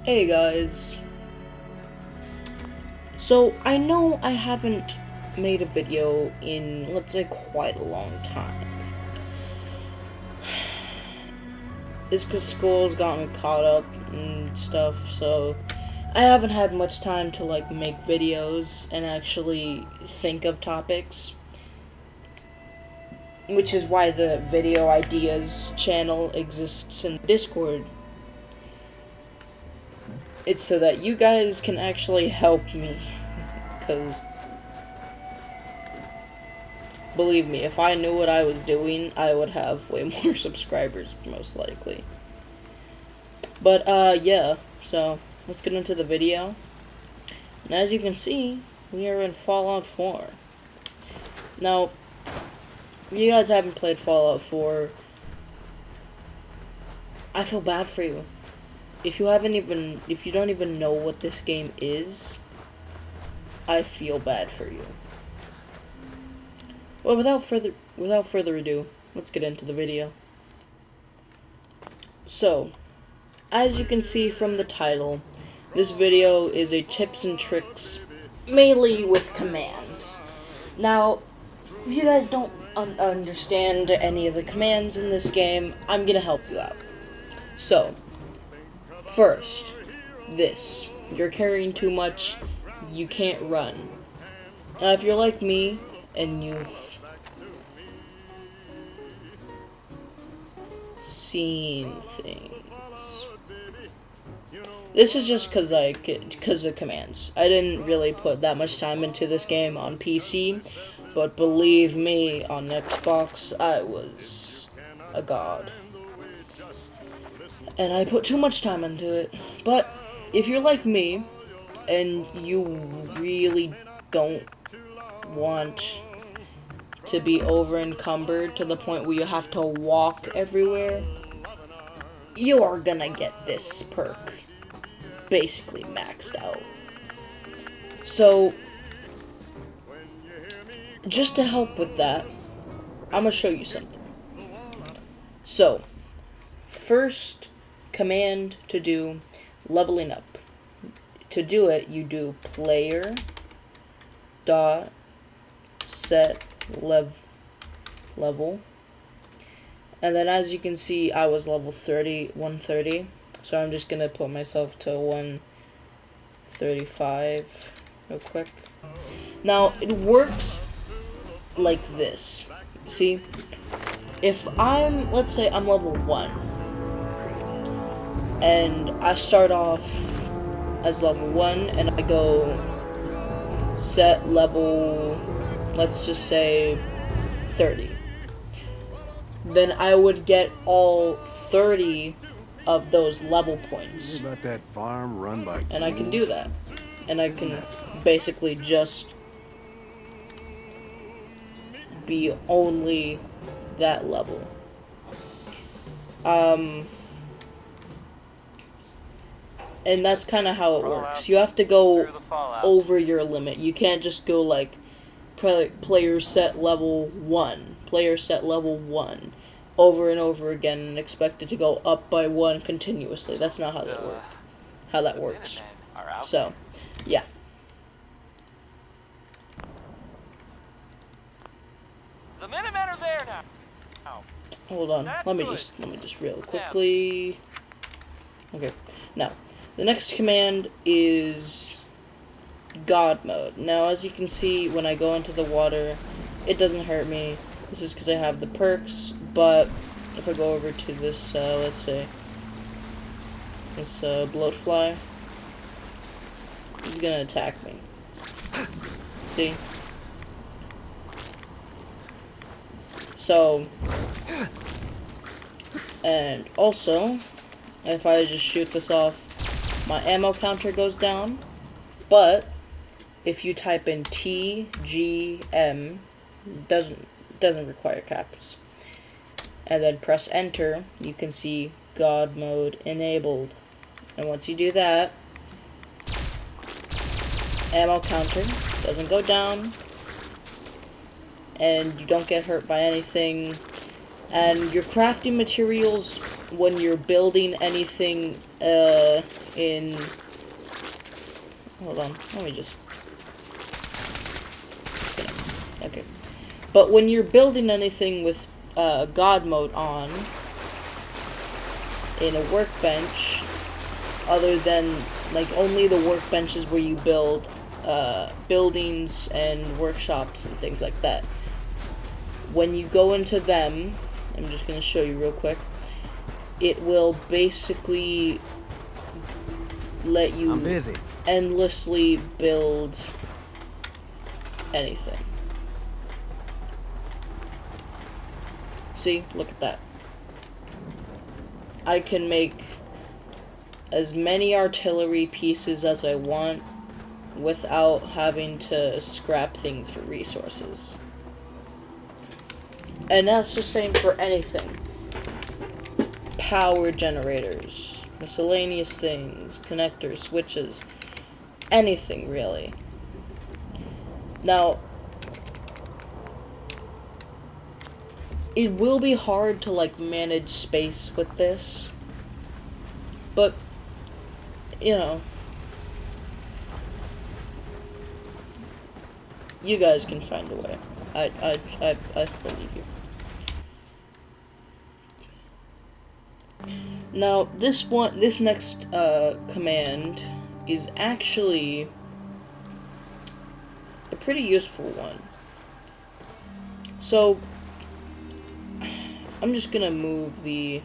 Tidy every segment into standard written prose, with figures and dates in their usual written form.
Hey guys. So I know I haven't made a video in, let's say, quite a long time. It's because school's got me caught up and stuff, so I haven't had much time to like make videos and actually think of topics. Which is why the video ideas channel exists in Discord. It's so that you guys can actually help me. Because, believe me, if I knew what I was doing, I would have way more subscribers, most likely. But, yeah. So, let's get into the video. And as you can see, we are in Fallout 4. Now, if you guys haven't played Fallout 4, I feel bad for you. If you don't even know what this game is, I feel bad for you. Well, without further ado, let's get into the video. So, as you can see from the title, this video is a tips and tricks, mainly with commands. Now, if you guys don't understand any of the commands in this game, I'm gonna help you out. So, first, this. You're carrying too much, you can't run. Now, if you're like me, and you've seen things, this is just because of commands. I didn't really put that much time into this game on PC, but believe me, on Xbox, I was a god. And I put too much time into it. But if you're like me, and you really don't want to be over encumbered to the point where you have to walk everywhere, you are gonna get this perk basically maxed out. So, just to help with that, I'm gonna show you something. So, first command to do leveling up. To do it, you do player dot set level, and then as you can see, I was level 130, so I'm just gonna put myself to 135 real quick. Now it works like this. See, if let's say I'm level 1 and I start off as level 1 and I go set level, let's just say 30, then I would get all 30 of those level points. About that farm run by and I can do that, and I can basically just be only that level. And that's kind of how it works. You have to go over your limit. You can't just go like player set level 1, player set level 1 over and over again and expect it to go up by 1 continuously. That's not how that works. So, yeah. The Minutemen are there now. Hold on. Let me just real quickly. Okay. Now, the next command is God mode. Now, as you can see, when I go into the water, it doesn't hurt me. This is because I have the perks, but if I go over to this, let's say, this bloatfly, he's gonna attack me. See? So, and also, if I just shoot this off, my ammo counter goes down, but if you type in TGM, doesn't require caps, and then press enter, you can see God mode enabled. And once you do that, ammo counter doesn't go down, and you don't get hurt by anything, and your crafting materials when you're building anything in... Hold on, let me just... Okay. But when you're building anything with God mode on in a workbench, other than like only the workbenches where you build buildings and workshops and things like that, when you go into them, I'm just going to show you real quick, it will basically let you endlessly build anything. See, look at that. I can make as many artillery pieces as I want without having to scrap things for resources. And that's the same for anything. Power generators, miscellaneous things, connectors, switches, anything really. Now, it will be hard to like manage space with this, but you know, you guys can find a way. I believe you. Now, this next command is actually a pretty useful one. So, I'm just gonna move the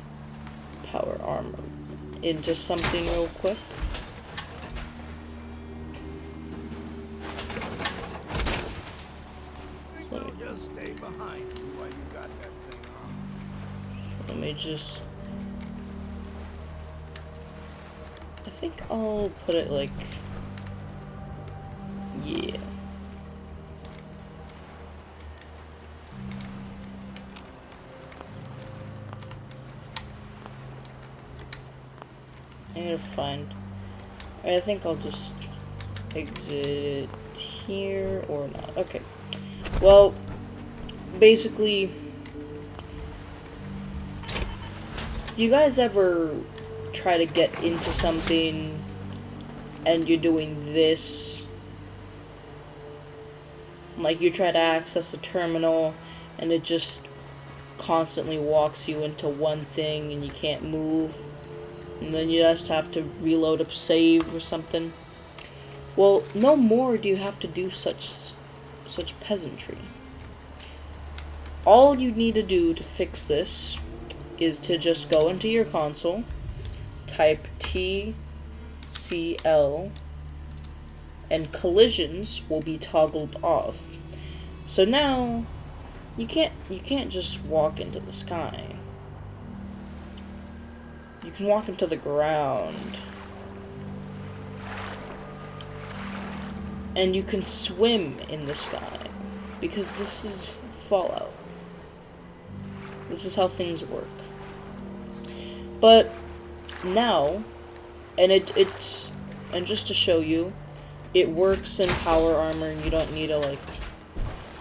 power armor into something real quick. Just stay behind while you got that thing on. Let me just... I think I'll put it like... Yeah. I gotta find... I think I'll just exit it here or not. Okay. Well, basically, you guys ever try to get into something and you're doing this? Like you try to access a terminal and it just constantly walks you into one thing and you can't move, and then you just have to reload a save or something. Well, no more do you have to do such peasantry. All you need to do to fix this is to just go into your console, type TCL, and collisions will be toggled off. So now you can't just walk into the sky. You can walk into the ground. And you can swim in the sky, because this is Fallout. This is how things work. But now, and it's just to show you, it works in power armor. You don't need to like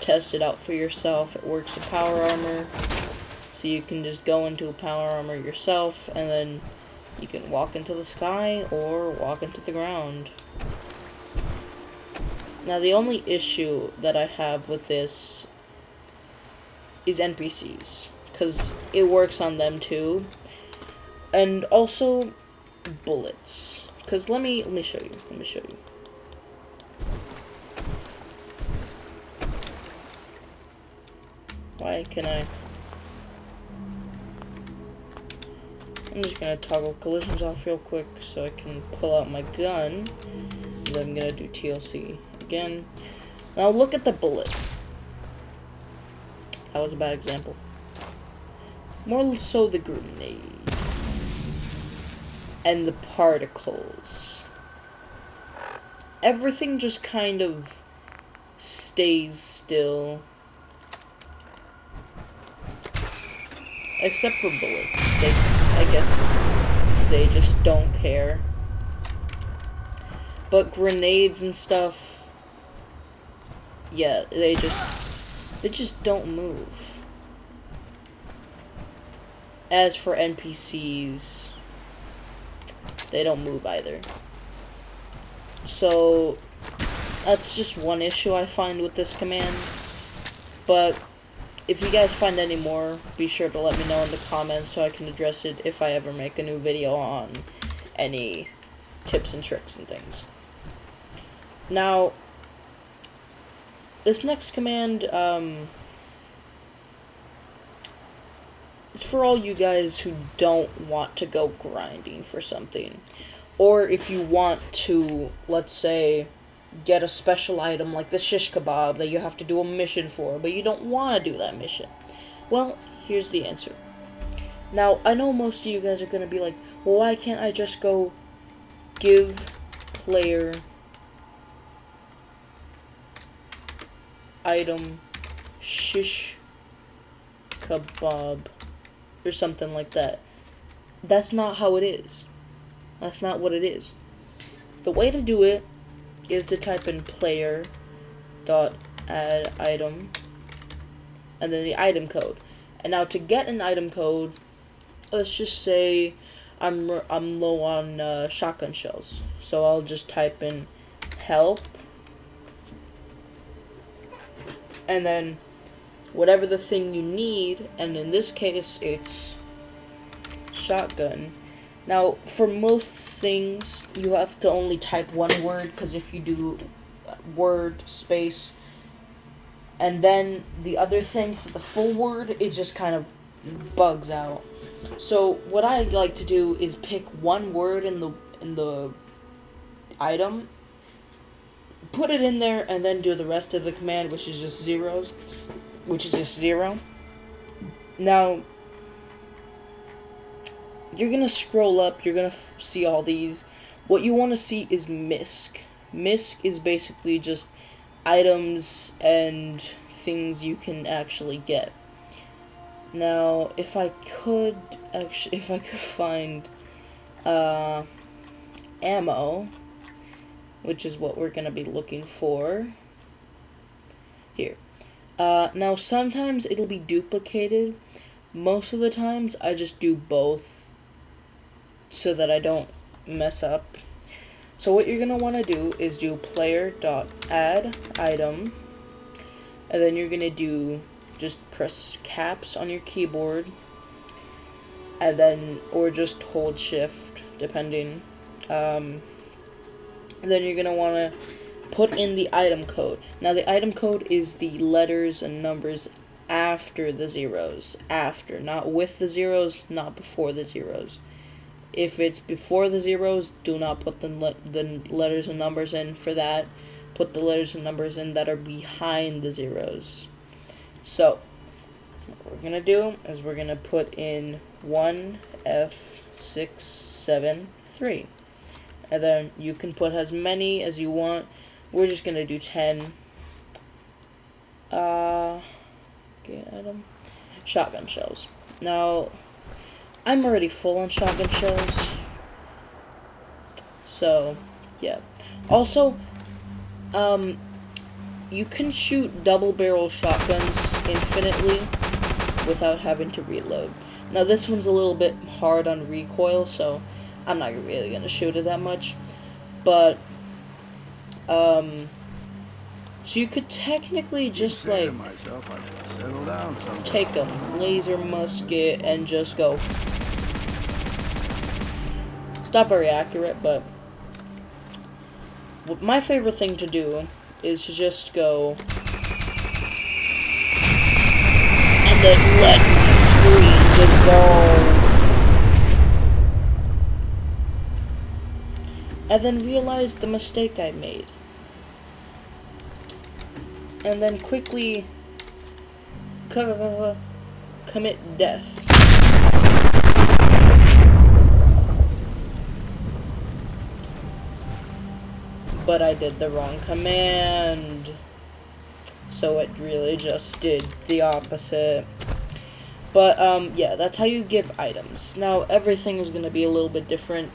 test it out for yourself. It works in power armor, so you can just go into power armor yourself, and then you can walk into the sky or walk into the ground. Now, the only issue that I have with this is NPCs, because it works on them too, and also bullets. Because let me show you. Let me show you. Why can I? I'm just gonna toggle collisions off real quick so I can pull out my gun. And then I'm gonna do TLC again. Now look at the bullet. That was a bad example. More so the grenade. And the particles. Everything just kind of stays still. Except for bullets. I guess they just don't care. But grenades and stuff, yeah, they just don't move. as for NPCs, they don't move either. So that's just one issue I find with this command. But if you guys find any more, be sure to let me know in the comments so I can address it if I ever make a new video on any tips and tricks and things. Now, this next command, it's for all you guys who don't want to go grinding for something. Or if you want to, let's say, get a special item like the shish kebab that you have to do a mission for, but you don't want to do that mission. Well, here's the answer. Now, I know most of you guys are going to be like, well, why can't I just go give player item shish kebab or something like that? That's not how it is. That's not what it is. The way to do it is to type in player dot add item and then the item code. And now to get an item code, let's just say I'm low on shotgun shells, so I'll just type in help and then whatever the thing you need, and in this case it's shotgun. Now for most things you have to only type one word, because if you do word space and then the other thing for the full word, it just kind of bugs out. So what I like to do is pick one word in the item, put it in there, and then do the rest of the command, which is just zeros, which is just 0. Now you're gonna scroll up, you're gonna see all these. What you want to see is MISC. MISC is basically just items and things you can actually get. Now, if I could find ammo, which is what we're gonna be looking for here. Now sometimes it'll be duplicated. Most of the times I just do both so that I don't mess up. So what you're gonna want to do is do player.add item, and then you're gonna do just press caps on your keyboard, and then or just hold shift depending. And then you're gonna want to put in the item code. Now the item code is the letters and numbers after the zeros. After, not with the zeros, not before the zeros. If it's before the zeros, do not put the letters and numbers in for that. Put the letters and numbers in that are behind the zeros. So, what we're going to do is we're going to put in 1F673. And then you can put as many as you want. We're just going to do 10. Get item. Shotgun shells. Now, I'm already full on shotgun shells. So, yeah. Also, you can shoot double barrel shotguns infinitely without having to reload. Now, this one's a little bit hard on recoil, so I'm not really going to shoot it that much. But, so you could technically just, like, take a laser musket and just go. It's not very accurate, but my favorite thing to do is to just go and then let my screen dissolve. And then realize the mistake I made. And then quickly commit death. But I did the wrong command. So it really just did the opposite. But, yeah, that's how you give items. Now, everything is going to be a little bit different.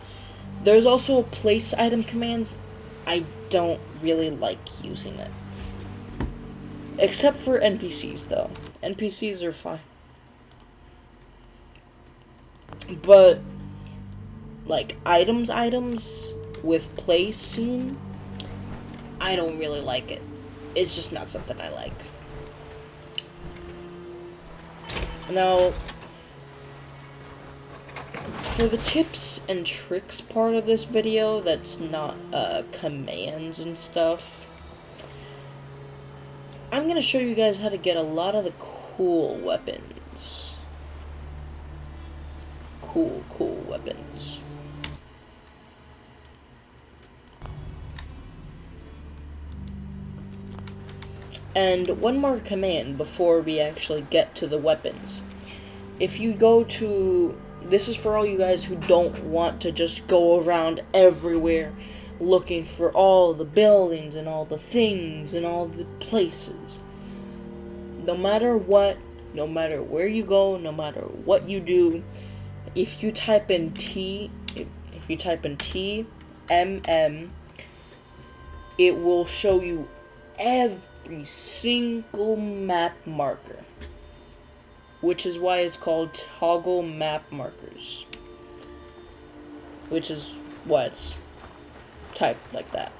There's also place item commands. I don't really like using it. Except for NPCs, though. NPCs are fine. But like items with place scene, I don't really like it. It's just not something I like. Now, for the tips and tricks part of this video, that's not commands and stuff, I'm gonna show you guys how to get a lot of the cool weapons. Cool weapons. And one more command before we actually get to the weapons. If you go to... This is for all you guys who don't want to just go around everywhere looking for all the buildings and all the things and all the places. No matter what, no matter where you go, no matter what you do, if you type in TMM, it will show you every single map marker, which is why it's called toggle map markers, which is why it's typed like that.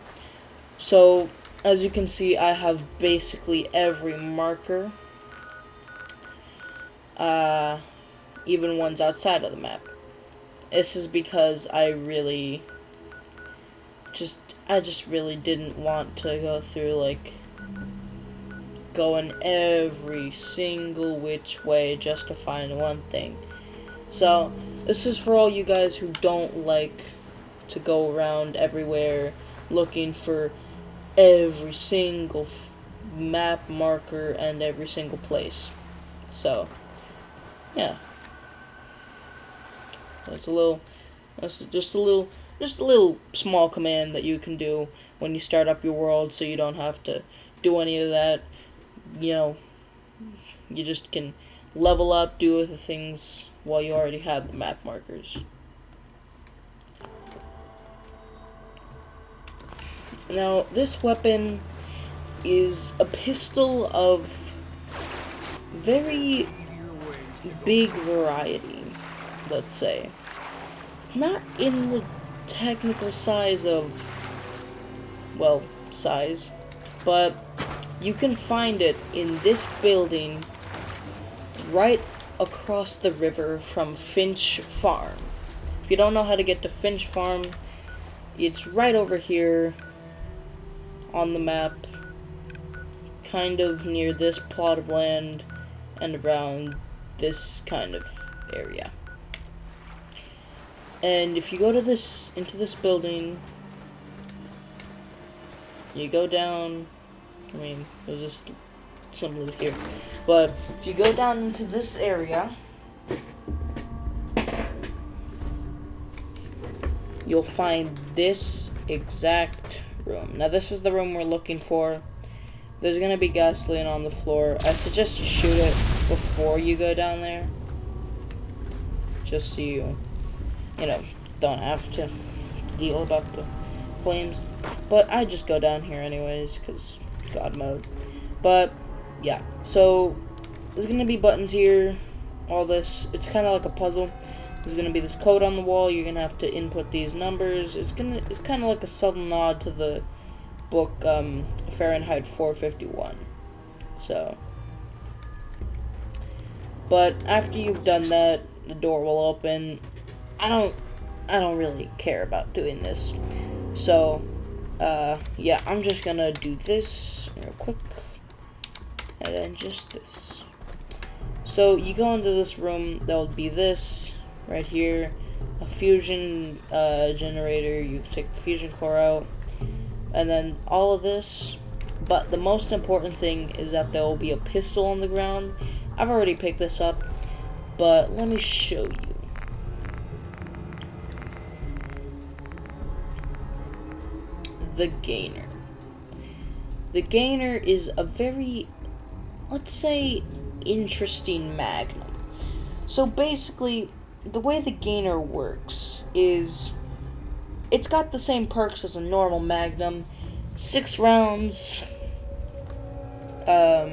So as you can see, I have basically every marker, even ones outside of the map. This is because I just really didn't want to go through like going every single which way just to find one thing. So this is for all you guys who don't like to go around everywhere looking for every single map marker and every single place. So yeah, that's just a little small command that you can do when you start up your world, so you don't have to do any of that. You know, you just can level up, do other things while you already have the map markers. Now, this weapon is a pistol of very big variety, let's say. Not in the technical size of, well, size, but you can find it in this building right across the river from Finch Farm. If you don't know how to get to Finch Farm, it's right over here on the map, kind of near this plot of land and around this kind of area. And if you go to into this building, you go down, I mean, there's just some loot here, but if you go down into this area, you'll find this exact room. Now this is the room we're looking for. There's gonna be gasoline on the floor. I suggest you shoot it before you go down there, just so you don't have to deal about the flames. But I just go down here anyways, because God mode. But yeah, so there's gonna be buttons here, all this. It's kind of like a puzzle. There's gonna be this code on the wall. You're gonna have to input these numbers. It's kind of like a subtle nod to the book Fahrenheit 451. So, but after you've done that, the door will open. I don't really care about doing this. So, yeah, I'm just gonna do this real quick, and then just this. So you go into this room. There'll be this right here, a fusion generator. You can take the fusion core out, and then all of this. But the most important thing is that there will be a pistol on the ground. I've already picked this up, but let me show you. The Gainer. The Gainer is a very, let's say, interesting magnum. So basically, the way the Gainer works is it's got the same perks as a normal magnum. 6 rounds, a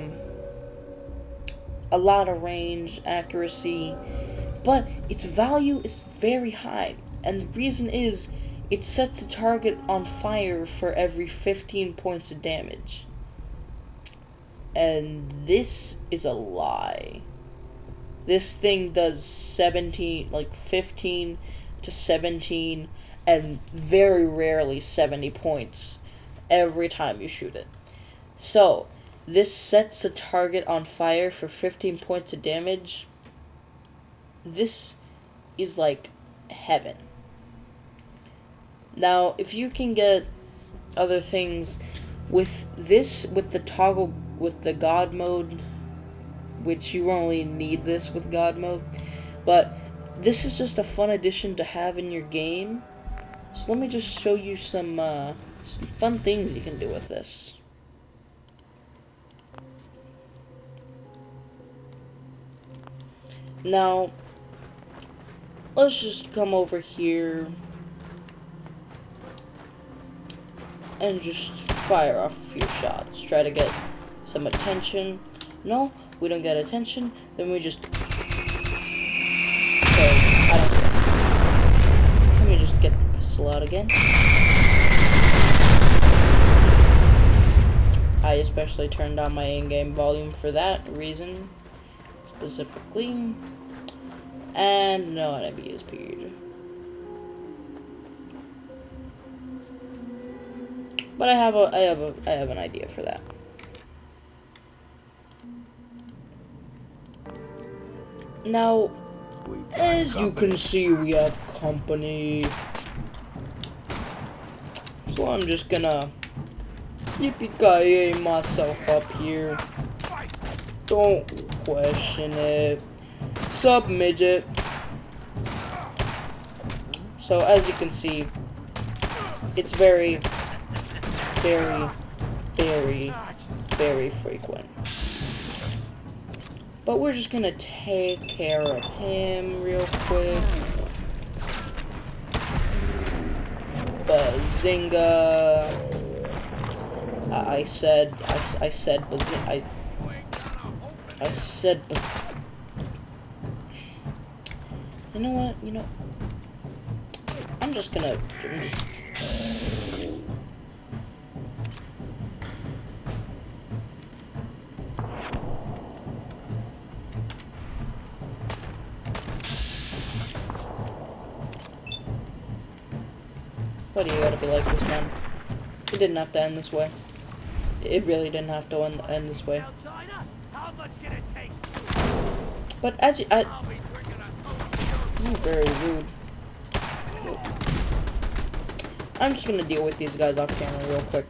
lot of range, accuracy, but its value is very high, and the reason is it sets a target on fire for every 15 points of damage. And this is a lie. This thing does 15 to 17, and very rarely 70 points every time you shoot it. So, this sets a target on fire for 15 points of damage. This is like heaven. Now, if you can get other things with this, with the toggle, with the God mode, which you only need this with God mode, but this is just a fun addition to have in your game. So let me just show you some fun things you can do with this. Now, let's just come over here and just fire off a few shots. Try to get some attention. No, we don't get attention. Then we just... Okay, I don't care. Let me just get the pistol out again. I especially turned on my in-game volume for that reason, specifically. And no enemy is appeared. But I have an idea for that. Now, as you can see, we have company. So I'm just gonna yippee-ki-yay myself up here. Don't question it. Sup, midget. So as you can see, it's very frequent. But we're just gonna take care of him real quick. Bazinga. I said you know what? I'm just Why do you gotta be like this, man? It didn't have to end this way. It really didn't have to end this way. But as you, you're very rude. I'm just gonna deal with these guys off camera real quick.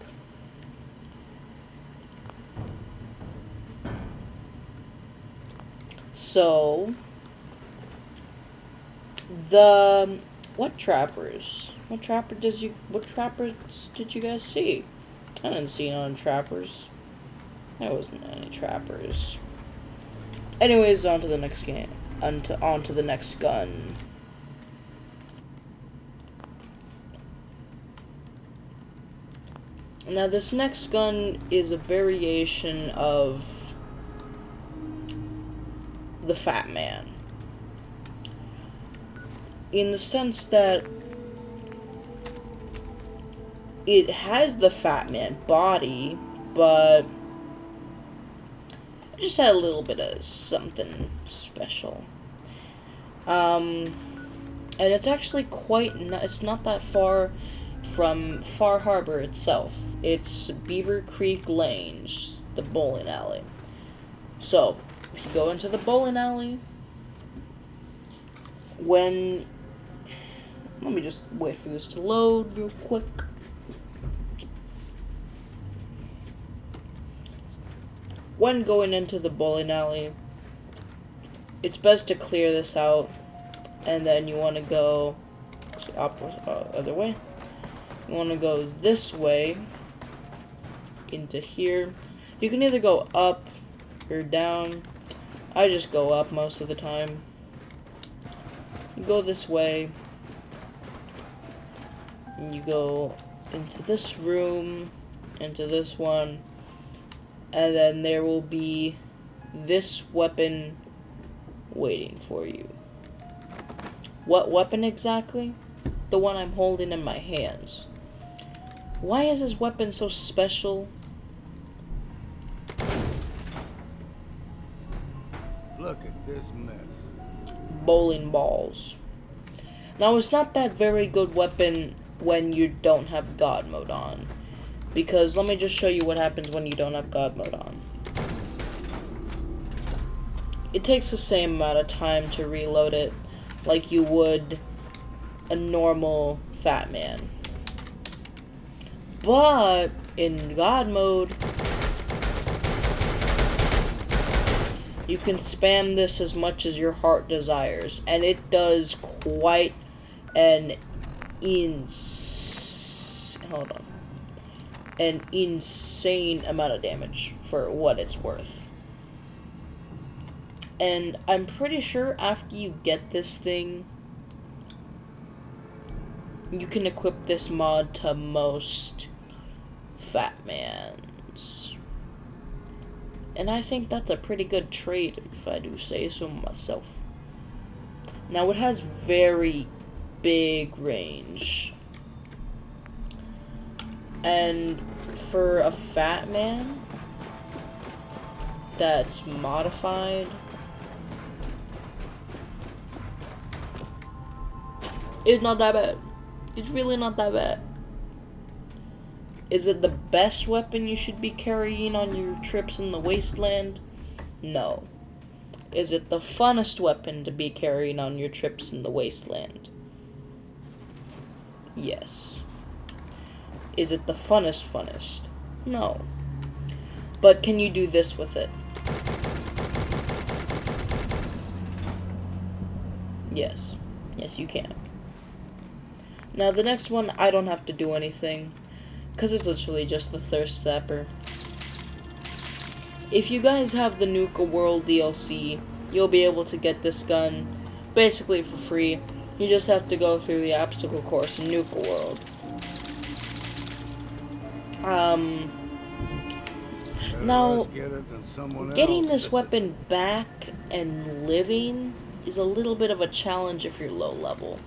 So, what trappers did you guys see? I didn't see none trappers. There wasn't any trappers. Anyways, on to the next game. On to the next gun. Now, this next gun is a variation of the Fat Man, in the sense that it has the Fat Man body, but it just had a little bit of something special. And it's actually it's not that far from Far Harbor itself. It's Beaver Creek Lanes, the bowling alley. So, if you go into the bowling alley, let me just wait for this to load real quick. When going into the bowling alley, it's best to clear this out, and then you want to go other way. You want to go this way into here. You can either go up or down. I just go up most of the time. You go this way, and you go into this room, into this one, and then there will be this weapon waiting for you. What weapon exactly? The one I'm holding in my hands. Why is this weapon so special? Look at this mess. Bowling balls. Now, it's not that very good weapon when you don't have God mode on. Because let me just show you what happens when you don't have God mode on. It takes the same amount of time to reload it like you would a normal fat man. But in God mode, you can spam this as much as your heart desires, and it does quite an an insane amount of damage for what it's worth. And I'm pretty sure after you get this thing, you can equip this mod to most fat mans. And I think that's a pretty good trade, if I do say so myself. Now, it has very big range. And for a fat man that's modified, it's not that bad. It's really not that bad. Is it the best weapon you should be carrying on your trips in the wasteland? No. Is it the funnest weapon to be carrying on your trips in the wasteland? Yes. Is it the funnest? No. But can you do this with it? Yes. Yes, you can. Now, the next one, I don't have to do anything, because it's literally just the Thirst Zapper. If you guys have the Nuka World DLC, you'll be able to get this gun basically for free. You just have to go through the obstacle course in Nuka World. Now, getting this weapon back and living is a little bit of a challenge if you're low level.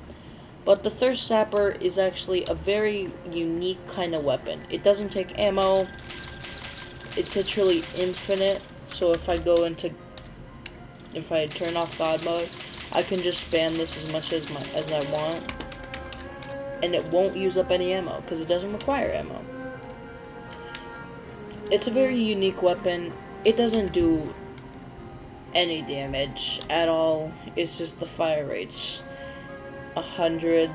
But the Thirst Zapper is actually a very unique kind of weapon. It doesn't take ammo. It's literally infinite. So if I turn off God mode, I can just spam this as much as I want. And it won't use up any ammo, because it doesn't require ammo. It's a very unique weapon. It doesn't do any damage at all. It's just the fire rate's 100,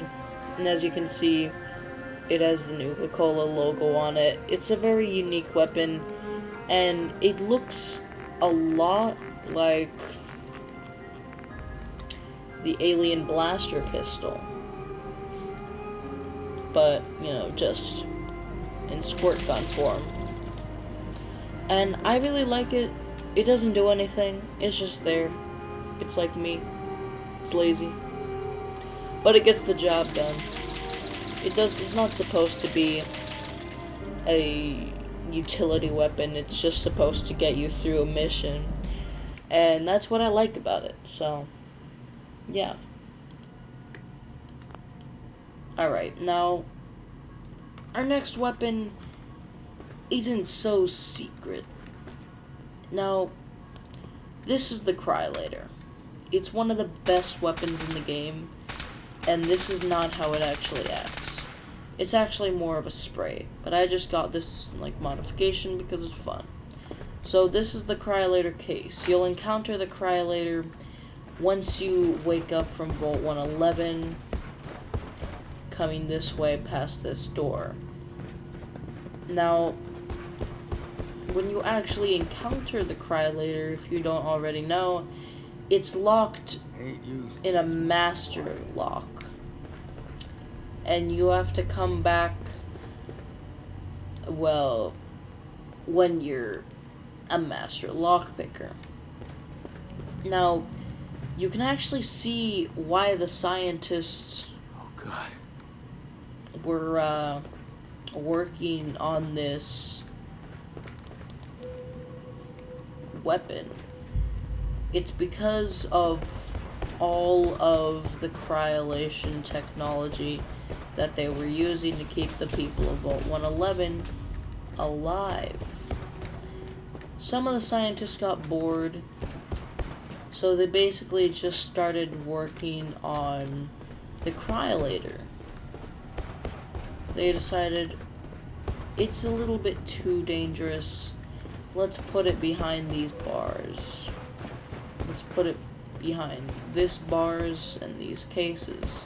and as you can see, it has the Nuka-Cola logo on it. It's a very unique weapon, and it looks a lot like the Alien Blaster pistol, but, you know, just in squirt gun form. And I really like it. It doesn't do anything. It's just there. It's like me. It's lazy. But it gets the job done. It's not supposed to be a utility weapon. It's just supposed to get you through a mission. And that's what I like about it. So, yeah. Alright, now, our next weapon isn't so secret. Now, this is the Crylator. It's one of the best weapons in the game, and this is not how it actually acts. It's actually more of a spray, but I just got this like modification because it's fun. So this is the Crylator case. You'll encounter the Crylator once you wake up from Vault 111, coming this way past this door. Now, when you actually encounter the Crylator, if you don't already know, it's locked in a master lock. And you have to come back, well, when you're a master lockpicker. Now, you can actually see why the scientists were working on this weapon. It's because of all of the cryolation technology that they were using to keep the people of Vault 111 alive. Some of the scientists got bored, so they basically just started working on the cryolator. They decided it's a little bit too dangerous. Let's put it behind these bars. Let's put it behind this bars and these cases.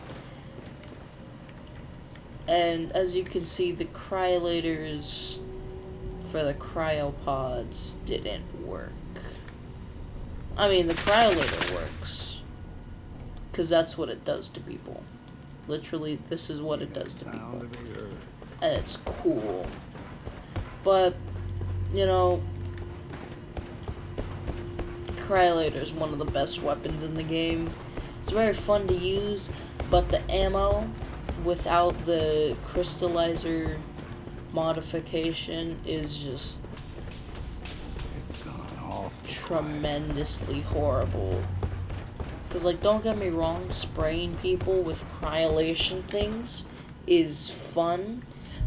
And as you can see, the cryolators for the cryopods didn't work. I mean, the cryolator works, because that's what it does to people. Literally, this is what it does to people. And it's cool. But, you know, cryolator is one of the best weapons in the game. It's very fun to use, but the ammo without the crystallizer modification is just tremendously horrible. Because, like, don't get me wrong, spraying people with cryolation things is fun,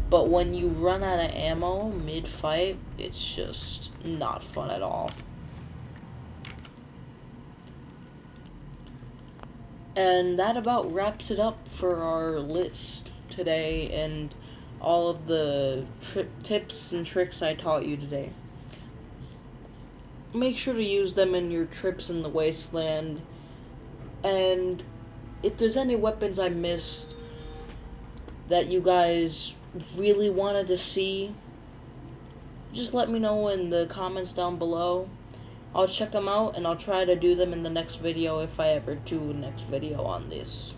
but when you run out of ammo mid-fight, it's just not fun at all. And that about wraps it up for our list today and all of the tips and tricks I taught you today. Make sure to use them in your trips in the wasteland. And if there's any weapons I missed that you guys really wanted to see, just let me know in the comments down below. I'll check them out and I'll try to do them in the next video if I ever do a next video on this.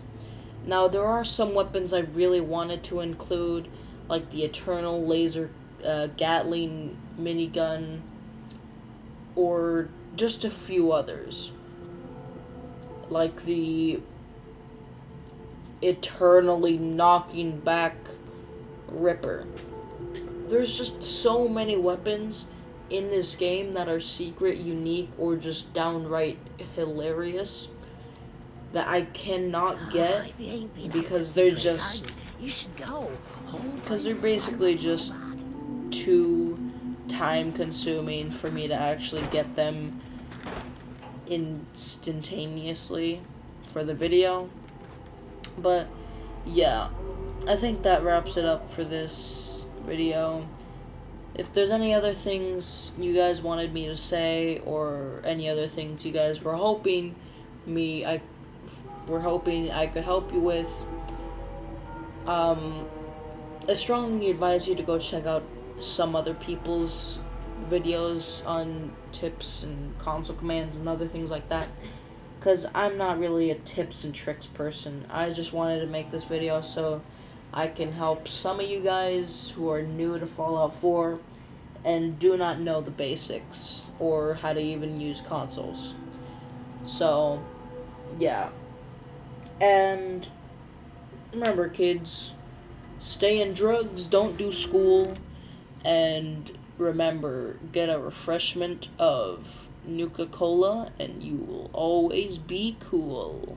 Now, there are some weapons I really wanted to include, like the Eternal Laser Gatling minigun, or just a few others, like the Eternally Knocking Back Ripper. There's just so many weapons in this game that are secret, unique, or just downright hilarious that I cannot get because they're just basically just too time consuming for me to actually get them instantaneously for the video. But yeah, I think that wraps it up for this video. If there's any other things you guys wanted me to say, or any other things you guys were hoping I could help you with, I strongly advise you to go check out some other people's videos on tips and console commands and other things like that, because I'm not really a tips and tricks person. I just wanted to make this video so I can help some of you guys who are new to Fallout 4 and do not know the basics or how to even use consoles. So, yeah. And remember, kids, stay in drugs, don't do school, and remember, get a refreshment of Nuka-Cola and you will always be cool.